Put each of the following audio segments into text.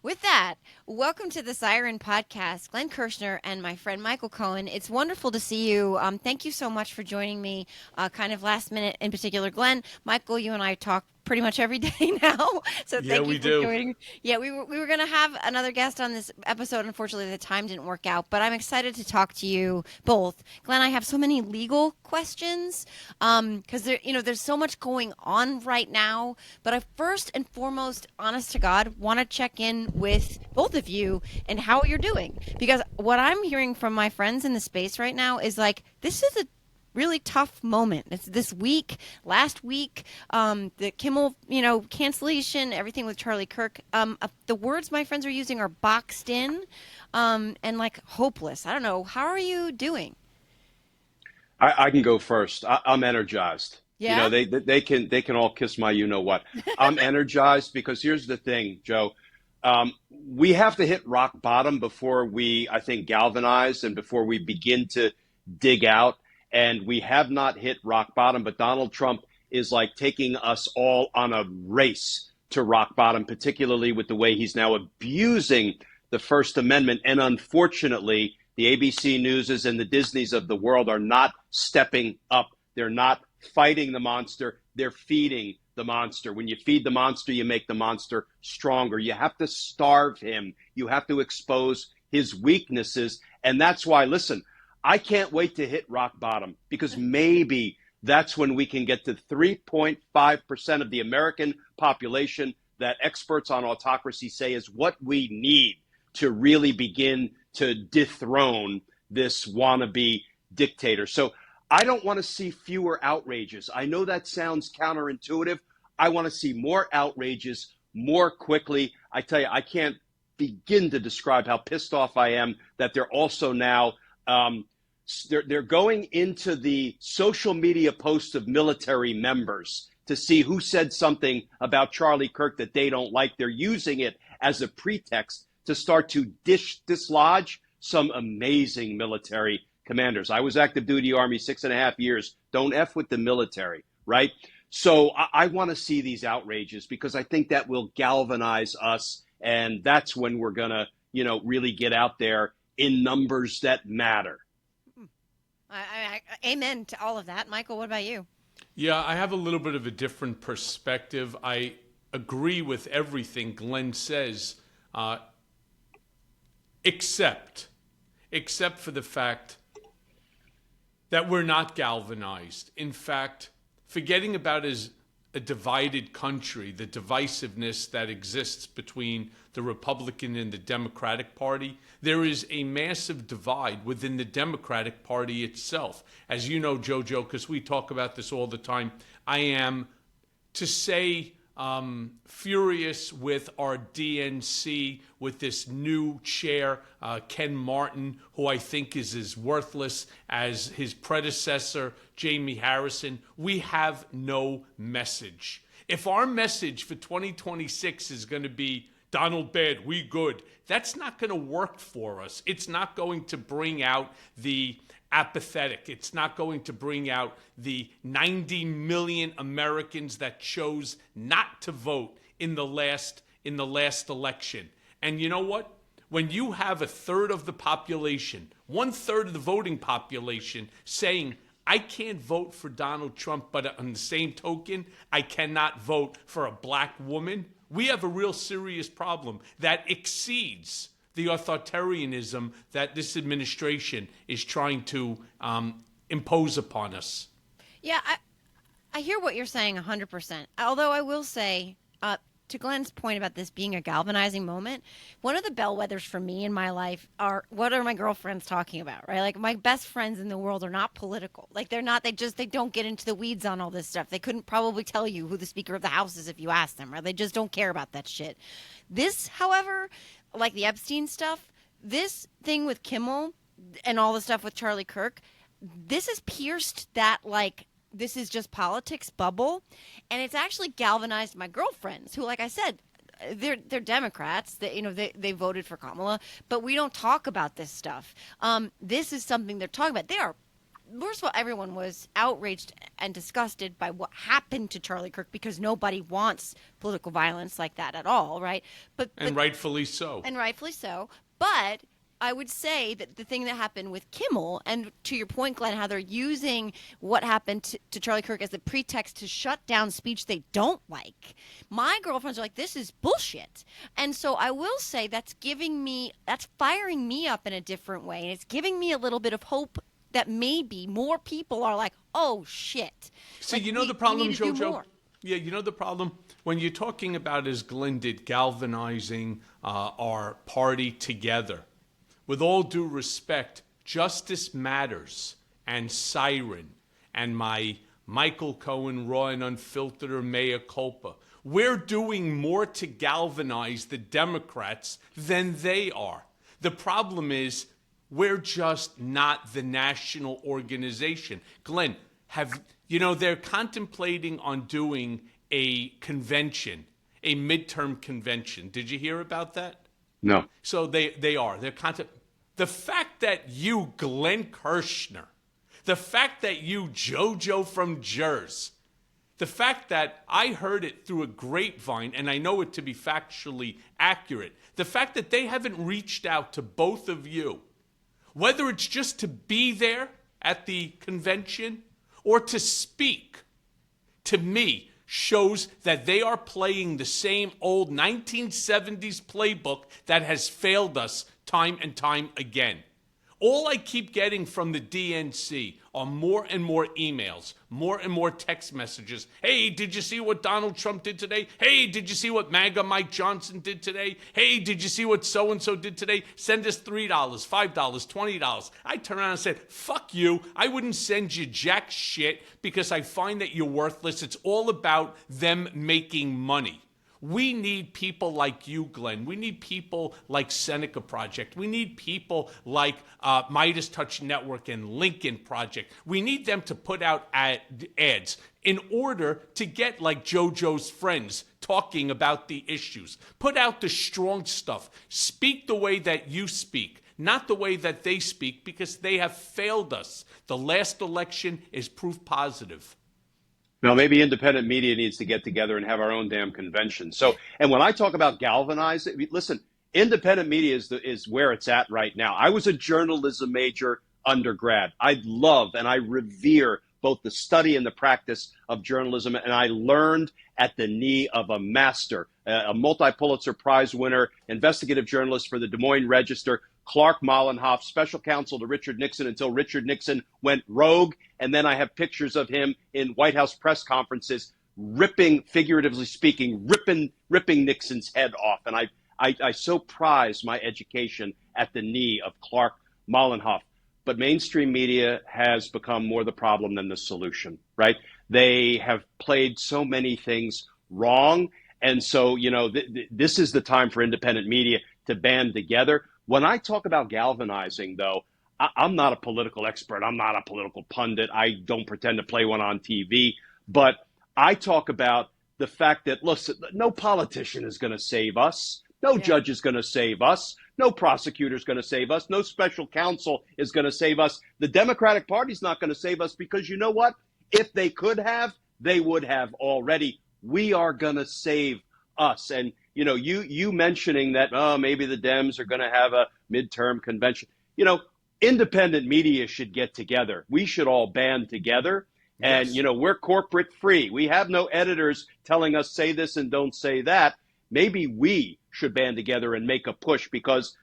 With that, welcome to the Siren podcast, Glenn Kirschner and my friend Michael Cohen. It's wonderful to see you. Thank you so much for joining me, kind of last minute in particular. Glenn, Michael, you and I talk pretty much every day now, so Yeah, thank you we for do. joining. Yeah, we were going to have another guest on this episode. Unfortunately, the time didn't work out, but I'm excited to talk to you both. Glenn, I have so many legal questions because there's so much going on right now. But I first and foremost, honest to God, want to check in with both of you and how you're doing, because what I'm hearing from my friends in the space right now is like this is a really tough moment. It's this week, last week, the Kimmel, cancellation, everything with Charlie Kirk. The words my friends are using are boxed in, and like hopeless. I don't know. How are you doing? I can go first. I'm energized. You Yeah. know, they can all kiss my you know what. I'm energized because here's the thing, Joe. We have to hit rock bottom before we, I think, galvanize and before we begin to dig out. And we have not hit rock bottom, but Donald Trump is like taking us all on a race to rock bottom, particularly with the way he's now abusing the First Amendment. And unfortunately, the ABC Newses and the Disneys of the world are not stepping up. They're not fighting the monster. They're feeding the monster. When you feed the monster, you make the monster stronger. You have to starve him. You have to expose his weaknesses. And that's why, listen, I can't wait to hit rock bottom because maybe that's when we can get to 3.5% of the American population that experts on autocracy say is what we need to really begin to dethrone this wannabe dictator. So I don't want to see fewer outrages. I know that sounds counterintuitive. I want to see more outrages more quickly. I tell you, I can't begin to describe how pissed off I am that they're also now they're going into the social media posts of military members to see who said something about Charlie Kirk that they don't like. They're using it as a pretext to start to dislodge some amazing military commanders. I was active duty Army 6.5 years. Don't F with the military, right? So I want to see these outrages because I think that will galvanize us. And that's when we're going to, really get out there in numbers that matter. Amen to all of that. Michael, what about you? Yeah, I have a little bit of a different perspective. I agree with everything Glenn says, except for the fact that we're not galvanized. In fact, forgetting about as a divided country, the divisiveness that exists between the Republican and the Democratic Party, there is a massive divide within the Democratic Party itself. As you know, Jojo, because we talk about this all the time, I am, to say, furious with our DNC, with this new chair, Ken Martin, who I think is as worthless as his predecessor, Jamie Harrison. We have no message. If our message for 2026 is going to be Donald bad, we good, that's not going to work for us. It's not going to bring out the apathetic. It's not going to bring out the 90 million Americans that chose not to vote in the last election. And you know what? When you have a third of the population, 1/3 of the voting population saying, I can't vote for Donald Trump, but on the same token, I cannot vote for a black woman, we have a real serious problem that exceeds the authoritarianism that this administration is trying to impose upon us. Yeah, I hear what you're saying 100%. Although I will say, to Glenn's point about this being a galvanizing moment, one of the bellwethers for me in my life are what are my girlfriends talking about, right? Like my best friends in the world are not political. Like they're not, they don't get into the weeds on all this stuff. They couldn't probably tell you who the Speaker of the House is if you asked them, right? They just don't care about that shit. This, however, like the Epstein stuff, this thing with Kimmel and all the stuff with Charlie Kirk, this has pierced that like this is just politics bubble, and it's actually galvanized my girlfriends who, like I said, they're Democrats. They voted for Kamala, but we don't talk about this stuff. This is something they're talking about. They are first of all, everyone was outraged and disgusted by what happened to Charlie Kirk because nobody wants political violence like that at all, right? And rightfully so. And rightfully so. But I would say that the thing that happened with Kimmel, and to your point, Glenn, how they're using what happened to Charlie Kirk as a pretext to shut down speech they don't like. My girlfriends are like, this is bullshit. And so I will say that's firing me up in a different way. And it's giving me a little bit of hope that maybe more people are like, oh, shit. See, like, you know the problem, we need to do Jojo? more. Yeah, you know the problem? When you're talking about, as Glenn did, galvanizing our party together, with all due respect, Justice Matters and Siren and my Michael Cohen raw and unfiltered or mea culpa, we're doing more to galvanize the Democrats than they are. The problem is we're just not the national organization. Glenn, they're contemplating on doing a convention, a midterm convention. Did you hear about that? No. So they are. The fact that you, Glenn Kirschner, the fact that you, JoJo from Jersey, the fact that I heard it through a grapevine, and I know it to be factually accurate, the fact that they haven't reached out to both of you, whether it's just to be there at the convention or to speak, to me, shows that they are playing the same old 1970s playbook that has failed us time and time again. All I keep getting from the DNC are more and more emails, more and more text messages. Hey, did you see what Donald Trump did today? Hey, did you see what MAGA Mike Johnson did today? Hey, did you see what so-and-so did today? Send us $3, $5, $20. I turn around and said, fuck you. I wouldn't send you jack shit because I find that you're worthless. It's all about them making money. We need people like you, Glenn. We need people like Seneca Project. We need people like Midas Touch Network and Lincoln Project. We need them to put out ads in order to get like JoJo's friends talking about the issues. Put out the strong stuff. Speak the way that you speak, not the way that they speak, because they have failed us. The last election is proof positive. No, maybe independent media needs to get together and have our own damn convention. So, and when I talk about galvanize, listen, independent media is where it's at right now. I was a journalism major undergrad. I love and I revere both the study and the practice of journalism, and I learned at the knee of a master, a multi-Pulitzer Prize winner, investigative journalist for the Des Moines Register, Clark Mollenhoff, special counsel to Richard Nixon until Richard Nixon went rogue. And then I have pictures of him in White House press conferences ripping, figuratively speaking, ripping Nixon's head off. And I so prize my education at the knee of Clark Mollenhoff. But mainstream media has become more the problem than the solution, right? They have played so many things wrong. And so, this is the time for independent media to band together. When I talk about galvanizing, though, I'm not a political expert. I'm not a political pundit. I don't pretend to play one on TV. But I talk about the fact that, listen, no politician is going to save us. No judge is going to save us. No prosecutor is going to save us. No special counsel is going to save us. The Democratic Party is not going to save us because you know what? If they could have, they would have already. We are going to save us. And you mentioning that, maybe the Dems are going to have a midterm convention. Independent media should get together. We should all band together. And, Yes. We're corporate free. We have no editors telling us say this and don't say that. Maybe we should band together and make a push because,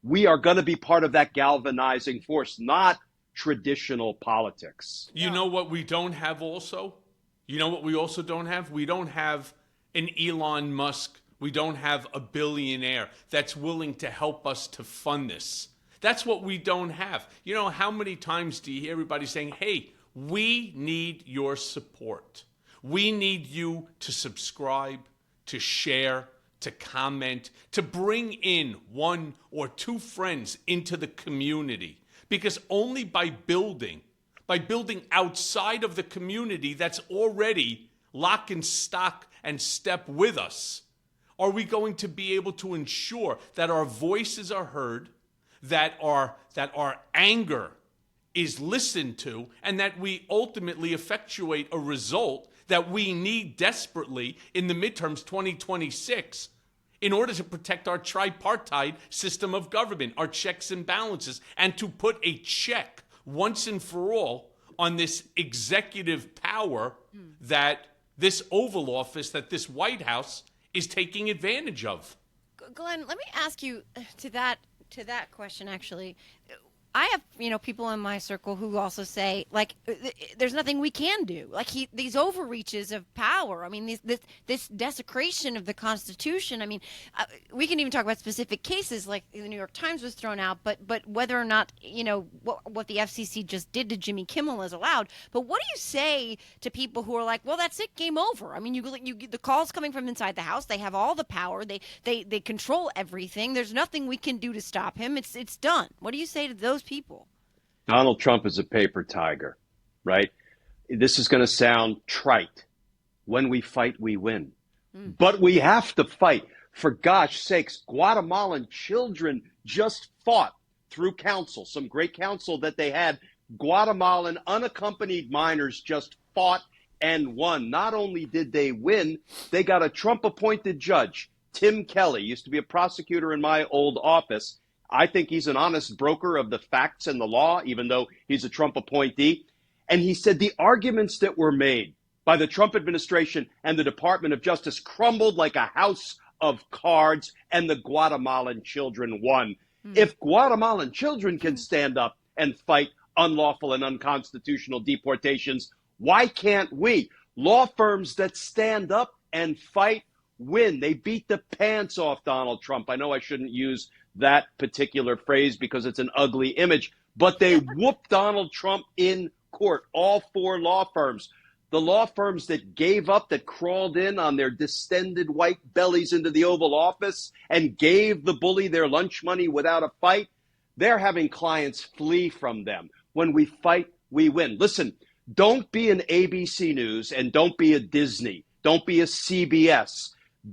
we are going to be part of that galvanizing force, not traditional politics. You know what we don't have also? You know what we also don't have? We don't have an Elon Musk. We don't have a billionaire that's willing to help us to fund this. That's what we don't have. How many times do you hear everybody saying, hey, we need your support. We need you to subscribe, to share, to comment, to bring in one or two friends into the community. Because only by building outside of the community that's already lock and stock and step with us, are we going to be able to ensure that our voices are heard, that our anger is listened to, and that we ultimately effectuate a result that we need desperately in the midterms 2026 in order to protect our tripartite system of government, our checks and balances, and to put a check once and for all on this executive power that this Oval Office, that this White House is taking advantage of. Glenn, let me ask you to that question. Actually, I have people in my circle who also say like there's nothing we can do. Like these overreaches of power. I mean, this desecration of the Constitution. I mean, we can even talk about specific cases like the New York Times was thrown out, but whether or not what the FCC just did to Jimmy Kimmel is allowed. But what do you say to people who are like, well, that's it, game over? I mean, you the calls coming from inside the House. They have all the power. They control everything. There's nothing we can do to stop him. It's done. What do you say to those people? Donald Trump is a paper tiger, right? This is going to sound trite. When we fight, we win. But we have to fight. For gosh sakes, Guatemalan children just fought through counsel, some great counsel that they had. Guatemalan unaccompanied minors just fought and won. Not only did they win, they got a Trump-appointed judge, Tim Kelly, used to be a prosecutor in my old office. I think he's an honest broker of the facts and the law, even though he's a Trump appointee. And he said the arguments that were made by the Trump administration and the Department of Justice crumbled like a house of cards, and the Guatemalan children won. If Guatemalan children can stand up and fight unlawful and unconstitutional deportations, why can't we? Law firms that stand up and fight win. They beat the pants off Donald Trump. I know I shouldn't use that particular phrase because it's an ugly image, but they whooped Donald Trump in court, all four law firms. The law firms that gave up, that crawled in on their distended white bellies into the Oval Office and gave the bully their lunch money without a fight, they're having clients flee from them. When we fight, we win. Listen, don't be an ABC News and don't be a Disney. Don't be a CBS.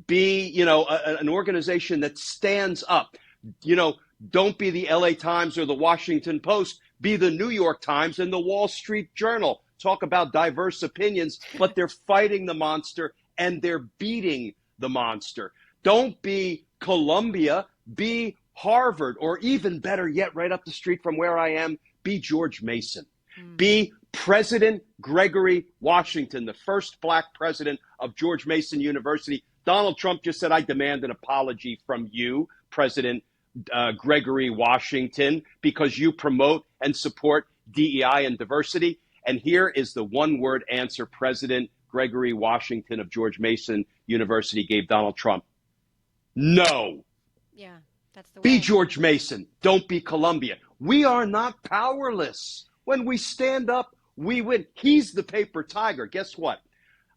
Be, an organization that stands up. Don't be the LA Times or the Washington Post. Be the New York Times and the Wall Street Journal. Talk about diverse opinions, but they're fighting the monster and they're beating the monster. Don't be Columbia, be Harvard, or even better yet, right up the street from where I am, be George Mason. Be President Gregory Washington, the first black president of George Mason University. Donald Trump just said, I demand an apology from you, President Gregory Washington, because you promote and support DEI and diversity. And here is the one-word answer President Gregory Washington of George Mason University gave Donald Trump. No. Yeah, that's the way. Be George Mason. Don't be Columbia. We are not powerless. When we stand up, we win. He's the paper tiger. Guess what?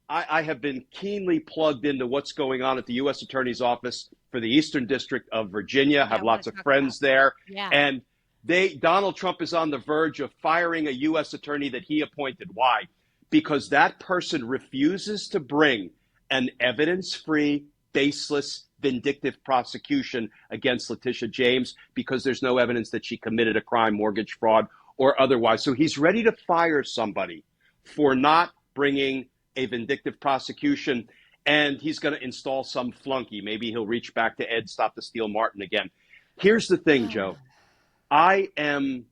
I have been keenly plugged into what's going on at the U.S. Attorney's Office for the Eastern District of Virginia. I have lots of friends there. Yeah. And Donald Trump is on the verge of firing a U.S. attorney that he appointed. Why? Because that person refuses to bring an evidence-free, baseless, vindictive prosecution against Letitia James because there's no evidence that she committed a crime, mortgage fraud, or otherwise. So he's ready to fire somebody for not bringing a vindictive prosecution, and he's going to install some flunky. Maybe he'll reach back to Ed Stop the Steal Martin again. Here's the thing, Joe. I am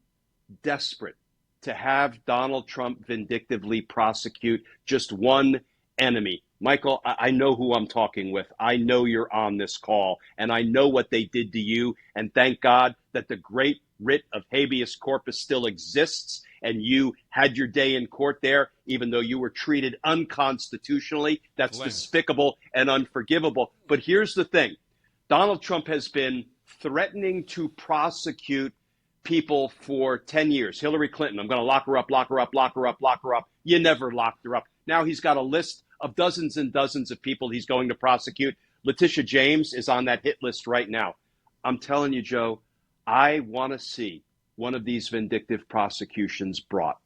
desperate to have Donald Trump vindictively prosecute just one enemy. Michael, I know who I'm talking with. I know you're on this call, and I know what they did to you. And thank God that the great writ of habeas corpus still exists, and you had your day in court there, even though you were treated unconstitutionally. That's despicable and unforgivable. But here's the thing. Donald Trump has been threatening to prosecute people for 10 years. Hillary Clinton, I'm going to lock her up, lock her up, lock her up, lock her up. You never locked her up. Now he's got a list of dozens and dozens of people he's going to prosecute. Letitia James is on that hit list right now. I'm telling you, Joe, I want to see one of these vindictive prosecutions brought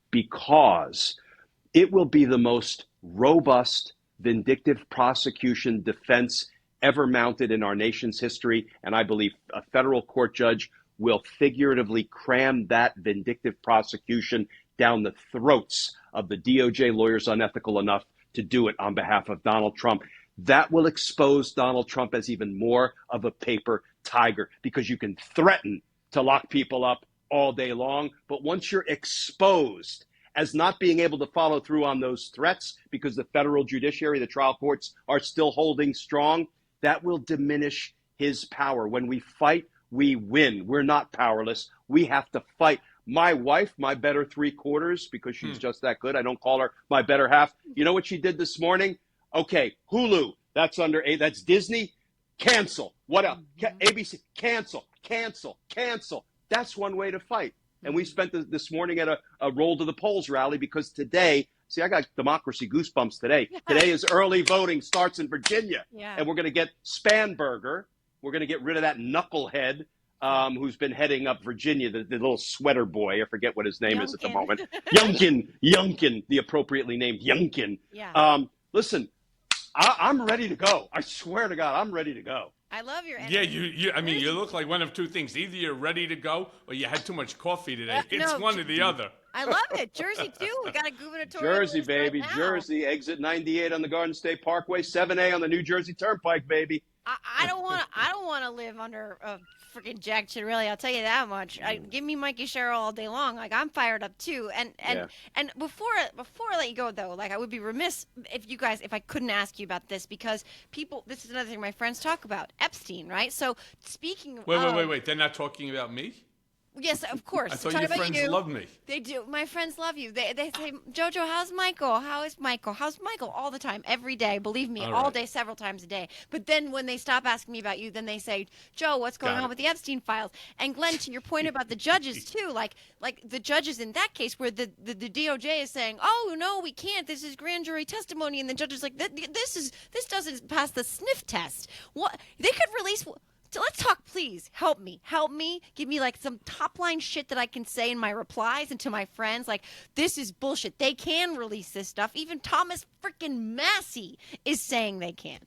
because it will be the most robust vindictive prosecution defense ever mounted in our nation's history. And I believe a federal court judge will figuratively cram that vindictive prosecution down the throats of the DOJ lawyers unethical enough to do it on behalf of Donald Trump. That will expose Donald Trump as even more of a paper tiger, because you can threaten to lock people up all day long, but once you're exposed as not being able to follow through on those threats because the federal judiciary, the trial courts, are still holding strong, that will diminish his power. When we fight, we win. We're not powerless. We have to fight. My wife, my better three quarters, because she's just that good. I don't call her my better half. You know what she did this morning? Okay, Hulu, that's Disney. Cancel. What else? ABC, cancel. That's one way to fight. And we spent this morning at a roll to the polls rally, because today, see, I got democracy goosebumps today. Today is early voting, starts in Virginia. Yeah. And we're going to get Spanberger. We're going to get rid of that knucklehead who's been heading up Virginia, the little sweater boy. I forget what his name is at the moment. Youngkin, the appropriately named Youngkin. Yeah. Listen, I'm ready to go. I swear to God, I'm ready to go. I love your energy. Yeah, I mean, you look like one of two things. Either you're ready to go or you had too much coffee today. It's one or the other. I love it. Jersey, too. We got a gubernatorial Jersey, race baby. right now. Jersey, exit 98 on the Garden State Parkway, 7A on the New Jersey Turnpike, baby. I don't want to live under a freaking jack shit, really. I'll tell you that much. Give me Mikey Sherrill all day long. Like, I'm fired up too. And before I let you go, though, like, I would be remiss if I couldn't ask you about this, because this is another thing my friends talk about, Epstein, right? So speaking of Wait. They're not talking about me? Yes, of course. I thought your friends loved me. They do. My friends love you. They say, Jojo, how's Michael? How's Michael? All the time, every day. Believe me, all day, several times a day. But then when they stop asking me about you, then they say, Joe, what's going on with the Epstein files? And Glenn, to your point about the judges too, like the judges in that case where the DOJ is saying, oh no, we can't. This is grand jury testimony, and the judge is like, this doesn't pass the sniff test. What they could release. So let's talk, please. Help me. Give me like some top line shit that I can say in my replies and to my friends. Like, this is bullshit. They can release this stuff. Even Thomas freaking Massey is saying they can.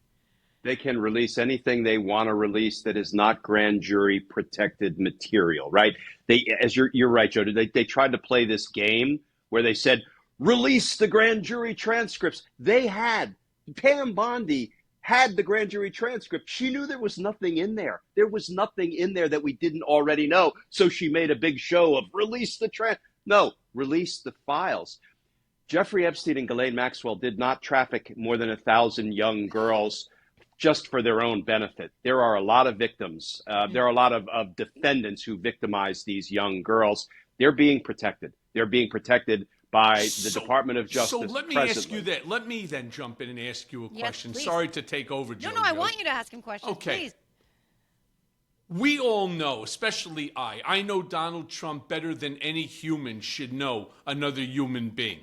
They can release anything they want to release that is not grand jury protected material, right? You're right, Joe. They tried to play this game where they said, release the grand jury transcripts. Pam Bondi had the grand jury transcript. She knew there was nothing in there. There was nothing in there that we didn't already know. So she made a big show of release the files. Jeffrey Epstein and Ghislaine Maxwell did not traffic more than 1,000 young girls just for their own benefit. There are a lot of victims. There are a lot of defendants who victimize these young girls. They're being protected. They're being protected by the Department of Justice. So let me ask you that. Let me then jump in and ask you a question. Please. Sorry to take over, Joe. No, I want you to ask him questions. Okay. Please. We all know, especially I know Donald Trump better than any human should know another human being.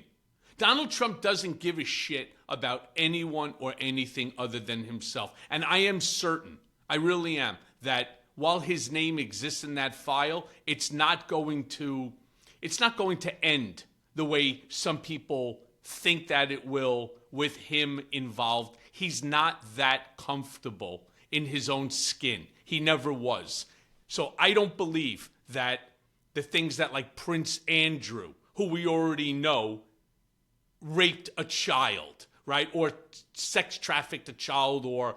Donald Trump doesn't give a shit about anyone or anything other than himself. And I am certain, I really am, that while his name exists in that file, it's not going to end the way some people think that it will with him involved. He's not that comfortable in his own skin. He never was. So I don't believe that the things that like Prince Andrew, who we already know, raped a child, right? Or sex trafficked a child, or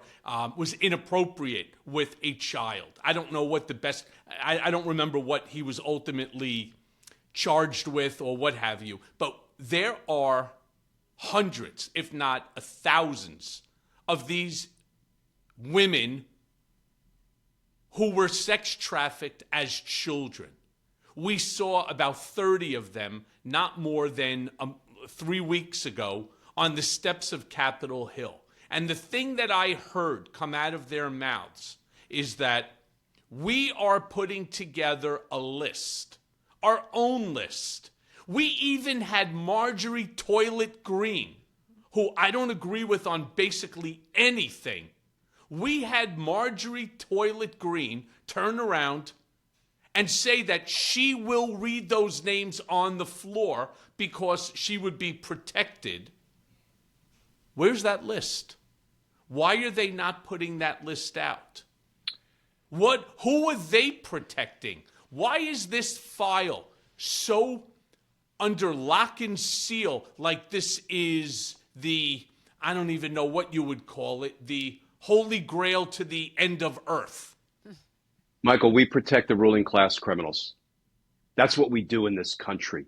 was inappropriate with a child. I don't know what I don't remember what he was ultimately charged with or what have you. But there are hundreds, if not thousands, of these women who were sex trafficked as children. We saw about 30 of them not more than 3 weeks ago on the steps of Capitol Hill. And the thing that I heard come out of their mouths is that we are putting together a list, our own list. We even had Marjorie Toilet Green, who I don't agree with on basically anything. We had Marjorie Toilet Green turn around and say that she will read those names on the floor because she would be protected. Where's that list? Why are they not putting that list out? Who are they protecting? Why is this file so under lock and seal, like this is the, I don't even know what you would call it, the holy grail to the end of earth? Michael, we protect the ruling class criminals. That's what we do in this country.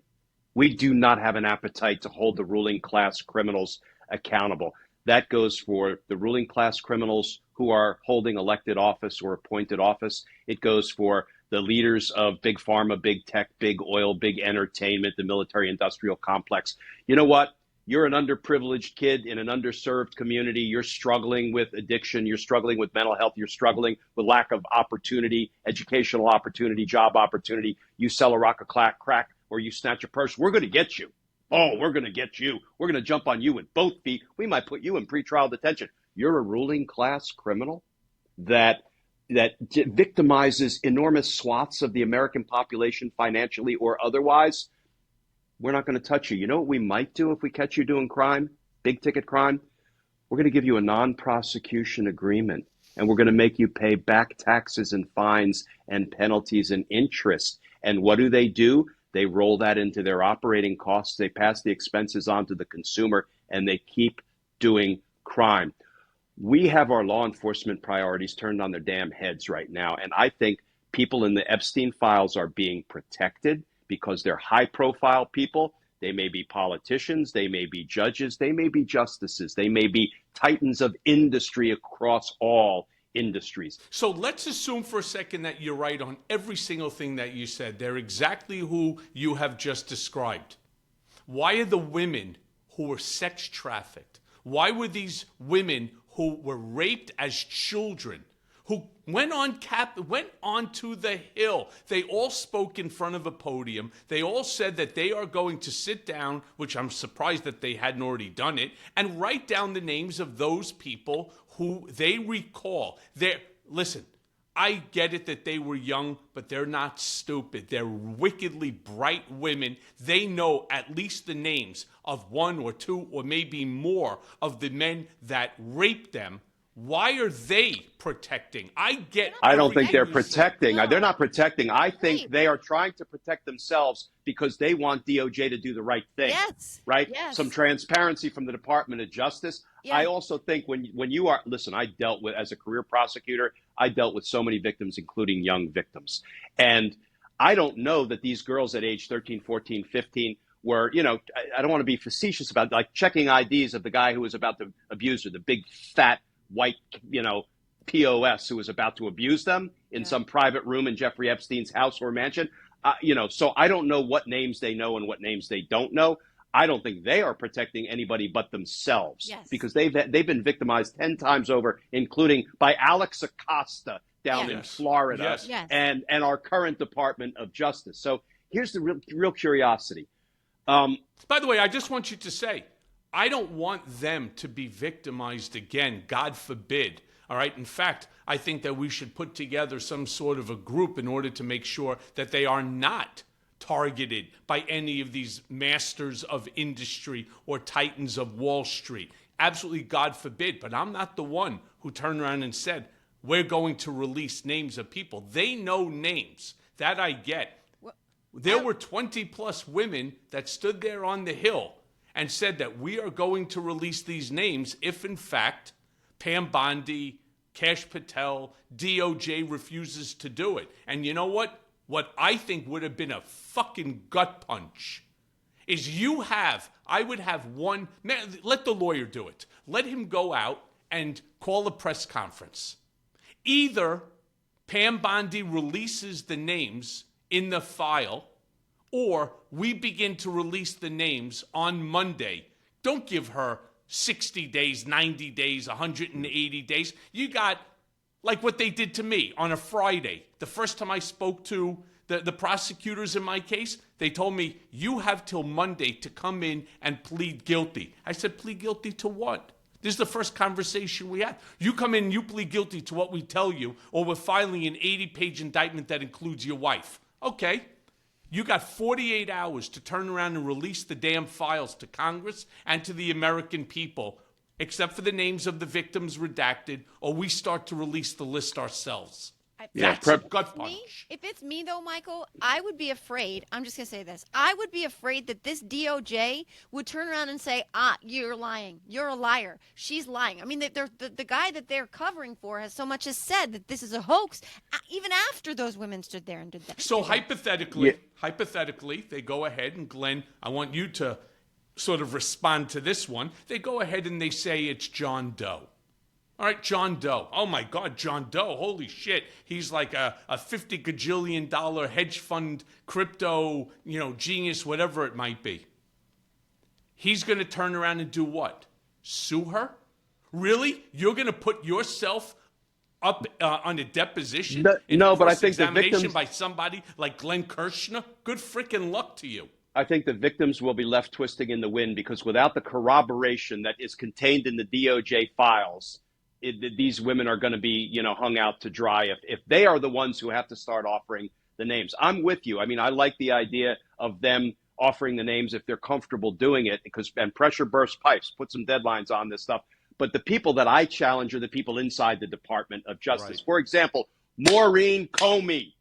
We do not have an appetite to hold the ruling class criminals accountable. That goes for the ruling class criminals who are holding elected office or appointed office. It goes for the leaders of big pharma, big tech, big oil, big entertainment, the military industrial complex. You know what? You're an underprivileged kid in an underserved community. You're struggling with addiction. You're struggling with mental health. You're struggling with lack of opportunity, educational opportunity, job opportunity. You sell a rock of crack or you snatch a purse. We're going to get you. Oh, we're going to get you. We're going to jump on you with both feet. We might put you in pretrial detention. You're a ruling class criminal that victimizes enormous swaths of the American population financially or otherwise. We're not going to touch you. You know what we might do if we catch you doing crime, big ticket crime? We're going to give you a non-prosecution agreement, and we're going to make you pay back taxes and fines and penalties and interest. And what do? They roll that into their operating costs. They pass the expenses on to the consumer, and they keep doing crime. We have our law enforcement priorities turned on their damn heads right now. And I think people in the Epstein files are being protected because they're high-profile people. They may be politicians. They may be judges. They may be justices. They may be titans of industry across all industries. So let's assume for a second that you're right on every single thing that you said. They're exactly who you have just described. Why are the women who were sex trafficked? Why were these women who were raped as children, who went on to the Hill? They all spoke in front of a podium. They all said that they are going to sit down, which I'm surprised that they hadn't already done it, and write down the names of those people who they recall. Listen, I get it that they were young, but they're not stupid. They're wickedly bright women. They know at least the names of one or two or maybe more of the men that raped them. Why are they protecting? I don't think they're protecting. No. They're not protecting. I think they are trying to protect themselves because they want DOJ to do the right thing. Yes. Right? Yes. Some transparency from the Department of Justice. Yeah. I also think when you are, listen, I dealt with, as a career prosecutor, I dealt with so many victims, including young victims. And I don't know that these girls at age 13, 14, 15 were, I don't want to be facetious about like checking IDs of the guy who was about to abuse her, the big fat white, POS who was about to abuse them in some private room in Jeffrey Epstein's house or mansion. So I don't know what names they know and what names they don't know. I don't think they are protecting anybody but themselves because they've been victimized 10 times over, including by Alex Acosta down in Florida and our current Department of Justice. So here's the real curiosity. By the way, I just want you to say, I don't want them to be victimized again, God forbid. All right. In fact, I think that we should put together some sort of a group in order to make sure that they are not targeted by any of these masters of industry or titans of Wall Street. Absolutely, God forbid. But I'm not the one who turned around and said, we're going to release names of people. They know names. That I get. There were 20 plus women that stood there on the Hill and said that we are going to release these names if, in fact, Pam Bondi, Kash Patel, DOJ refuses to do it. And you know what? What I think would have been a fucking gut punch is I would have one, let the lawyer do it. Let him go out and call a press conference. Either Pam Bondi releases the names in the file, or we begin to release the names on Monday. Don't give her 60 days, 90 days, 180 days. You got like what they did to me on a Friday. The first time I spoke to the prosecutors in my case, they told me, you have till Monday to come in and plead guilty. I said, plead guilty to what? This is the first conversation we had. You come in, you plead guilty to what we tell you, or we're filing an 80-page indictment that includes your wife. Okay. You got 48 hours to turn around and release the damn files to Congress and to the American people, except for the names of the victims redacted, or we start to release the list ourselves. That's a gut punch. If it's me, though, Michael, I would be afraid. I'm just going to say this. I would be afraid that this DOJ would turn around and say, you're lying. You're a liar. She's lying. I mean, the guy that they're covering for has so much as said that this is a hoax, even after those women stood there and did that. So hypothetically, they go ahead and Glenn, I want you to sort of respond to this one. They go ahead and they say it's John Doe. All right, John Doe. Oh my God, John Doe. Holy shit. He's like a $50 gajillion hedge fund crypto, genius, whatever it might be. He's going to turn around and do what? Sue her? Really? You're going to put yourself up on a deposition? No, but I think the victims by somebody like Glenn Kirschner? Good freaking luck to you. I think the victims will be left twisting in the wind because without the corroboration that is contained in the DOJ files, these women are going to be, hung out to dry if they are the ones who have to start offering the names. I'm with you. I mean, I like the idea of them offering the names if they're comfortable doing it and pressure burst pipes, put some deadlines on this stuff. But the people that I challenge are the people inside the Department of Justice. Right. For example, Maureen Comey,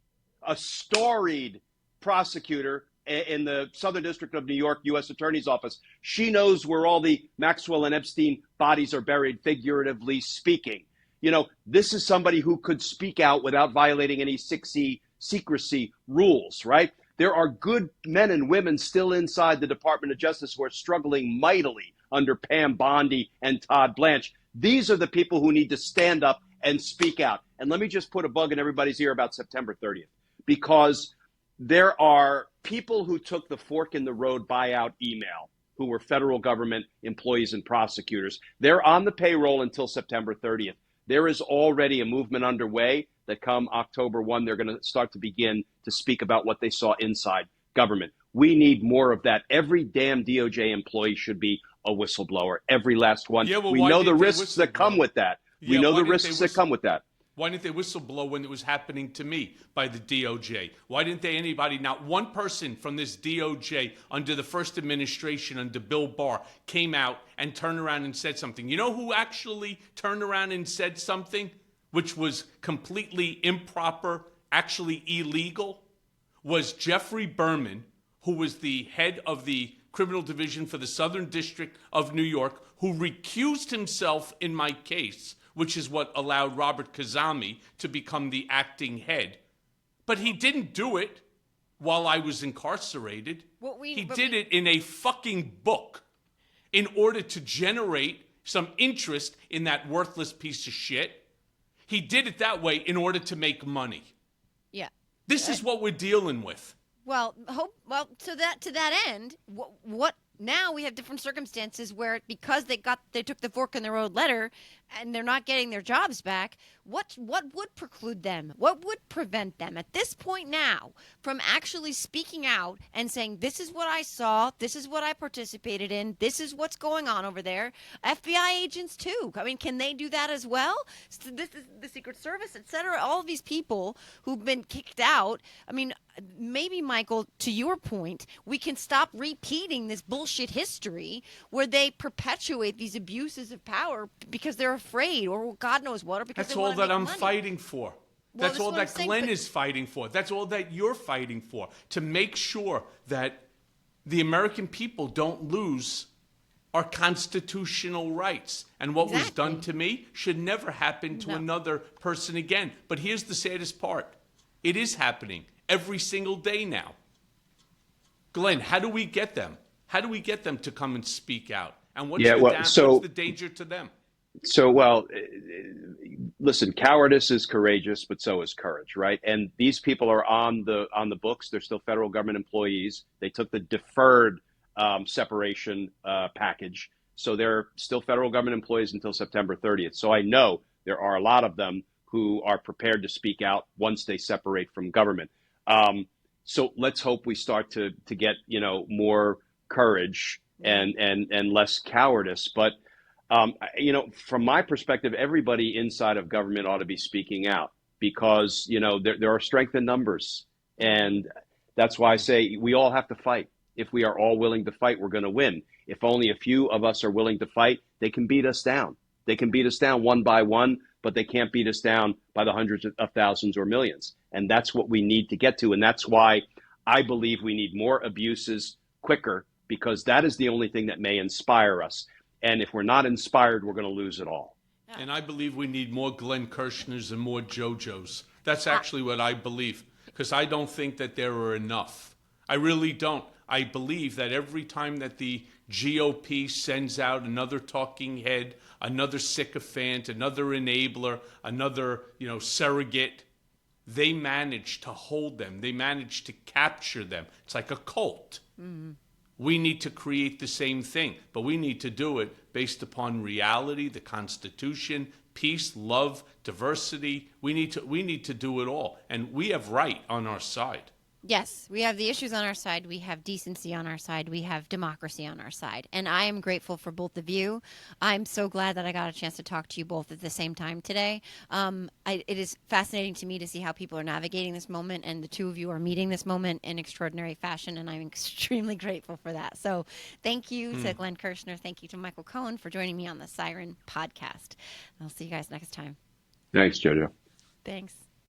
a storied prosecutor in the Southern District of New York, U.S. Attorney's Office. She knows where all the Maxwell and Epstein bodies are buried, figuratively speaking. This is somebody who could speak out without violating any 6E secrecy rules, right? There are good men and women still inside the Department of Justice who are struggling mightily under Pam Bondi and Todd Blanche. These are the people who need to stand up and speak out. And let me just put a bug in everybody's ear about September 30th, because there are people who took the fork in the road buyout email who were federal government employees and prosecutors. They're on the payroll until September 30th. There is already a movement underway that come October 1, they're going to start to begin to speak about what they saw inside government. We need more of that. Every damn DOJ employee should be a whistleblower, every last one. Yeah, well, we know the risks that come with that. We know the risks that come with that. Why didn't they whistleblow when it was happening to me by the DOJ? Why didn't anybody, not one person from this DOJ under the first administration, under Bill Barr, came out and turned around and said something? You know who actually turned around and said something which was completely improper, actually illegal? Was Jeffrey Berman, who was the head of the criminal division for the Southern District of New York, who recused himself in my case, which is what allowed Robert Kazami to become the acting head. But he didn't do it while I was incarcerated. He did it in a fucking book in order to generate some interest in that worthless piece of shit. He did it that way in order to make money. Yeah. This is what we're dealing with. Well, to that end, what now we have different circumstances where because they took the fork in the road letter and they're not getting their jobs back, what would preclude them? What would prevent them at this point now from actually speaking out and saying, this is what I saw, this is what I participated in, this is what's going on over there? FBI agents too. I mean, can they do that as well? So this is the Secret Service, et cetera. All of these people who've been kicked out. I mean, maybe, Michael, to your point, we can stop repeating this bullshit history where they perpetuate these abuses of power because they're afraid or God knows what, or because that's they all that I'm money. Fighting for. Well, that's all that Glenn is fighting for. That's all that you're fighting for, to make sure that the American people don't lose our constitutional rights. And what was done to me should never happen to another person again. But here's the saddest part. It is happening every single day now. Glenn, how do we get them? How do we get them to come and speak out? And what's the danger to them? Listen, cowardice is courageous, but so is courage, right? And these people are on the books. They're still federal government employees. They took the deferred separation package. So they're still federal government employees until September 30th. So I know there are a lot of them who are prepared to speak out once they separate from government. So let's hope we start to get, more courage and less cowardice. But from my perspective, everybody inside of government ought to be speaking out because, there are strength in numbers. And that's why I say we all have to fight. If we are all willing to fight, we're going to win. If only a few of us are willing to fight, they can beat us down. They can beat us down one by one, but they can't beat us down by the hundreds of thousands or millions. And that's what we need to get to. And that's why I believe we need more abuses quicker, because that is the only thing that may inspire us. And if we're not inspired, we're going to lose it all. And I believe we need more Glenn Kirschners and more JoJos. That's actually what I believe, because I don't think that there are enough. I really don't. I believe that every time that the GOP sends out another talking head, another sycophant, another enabler, another, surrogate, they manage to hold them. They manage to capture them. It's like a cult. Mm-hmm. We need to create the same thing, but we need to do it based upon reality, the Constitution, peace, love, diversity. We need to do it all, and we have right on our side. Yes, we have the issues on our side. We have decency on our side. We have democracy on our side. And I am grateful for both of you. I'm so glad that I got a chance to talk to you both at the same time today. It is fascinating to me to see how people are navigating this moment, and the two of you are meeting this moment in extraordinary fashion, and I'm extremely grateful for that. So thank you to Glenn Kirschner. Thank you to Michael Cohen for joining me on the Siren podcast. I'll see you guys next time. Thanks, JoJo. Thanks.